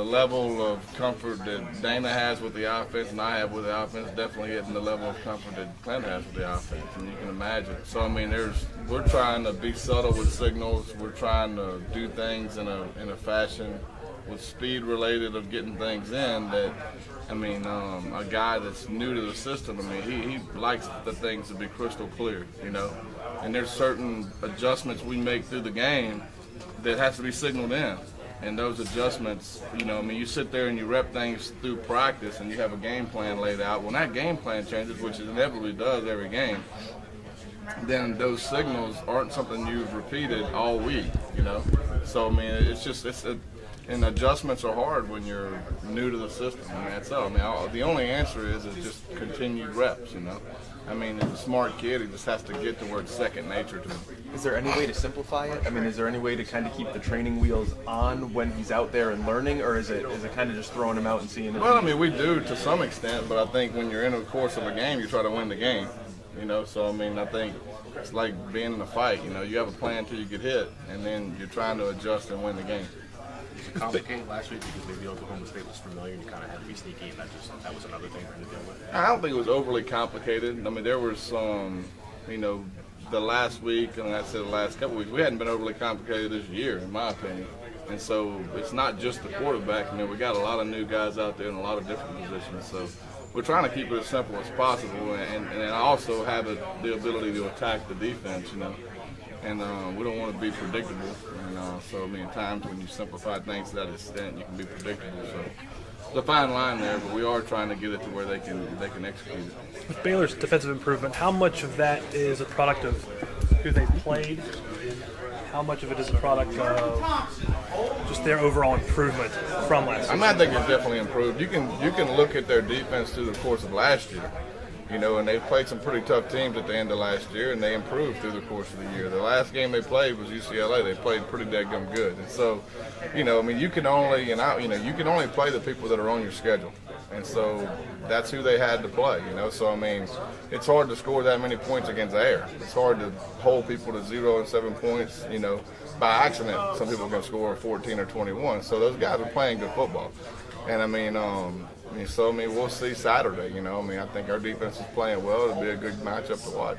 level of comfort that Dana has with the offense and I have with the offense definitely isn't the level of comfort that Clint has with the offense, and you can imagine. So, I mean, we're trying to be subtle with signals. We're trying to do things in a fashion with speed related of getting things in that, I mean, a guy that's new to the system, I mean, he likes the things to be crystal clear, you know. And there's certain adjustments we make through the game that has to be signaled in. And those adjustments, you know, I mean, you sit there and you rep things through practice and you have a game plan laid out. When that game plan changes, which it inevitably does every game, then those signals aren't something you've repeated all week, you know. So, I mean, and adjustments are hard when you're new to the system. I mean, that's all. I mean, the only answer is just continued reps, you know. I mean, as a smart kid, he just has to get to where it's second nature to him. Is there any way to simplify it? I mean, is there any way to kind of keep the training wheels on when he's out there and learning, or is it kind of just throwing him out and seeing it? Well, I mean, we do to some extent, but I think when you're in the course of a game, you try to win the game, you know. So, I mean, I think it's like being in a fight, you know. You have a plan until you get hit, and then you're trying to adjust and win the game. Was it complicated last week because maybe Oklahoma State was familiar and you kind of had to be sneaky, and that was another thing for him to deal with? I don't think it was overly complicated. I mean, there was some, you know, the last week, and I said the last couple weeks, we hadn't been overly complicated this year, in my opinion. And so it's not just the quarterback. I mean, we got a lot of new guys out there in a lot of different positions. So we're trying to keep it as simple as possible, and also have the ability to attack the defense, you know. And we don't want to be predictable. And so, I mean, at times when you simplify things to that extent, you can be predictable. So there's a fine line there, but we are trying to get it to where they can execute it. With Baylor's defensive improvement, how much of that is a product of who they've played? How much of it is a product of just their overall improvement from last season? I mean, I think it's definitely improved. You can look at their defense through the course of last year. You know, and they played some pretty tough teams at the end of last year, and they improved through the course of the year. The last game they played was UCLA. They played pretty daggum good. And so, you know, I mean, you can only play the people that are on your schedule. And so that's who they had to play, you know. So, I mean, it's hard to score that many points against air. It's hard to hold people to 0 and 7 points, you know. By accident, some people can score 14 or 21. So those guys are playing good football. And, I mean, we'll see Saturday, you know. I mean, I think our defense is playing well. It'll be a good matchup to watch.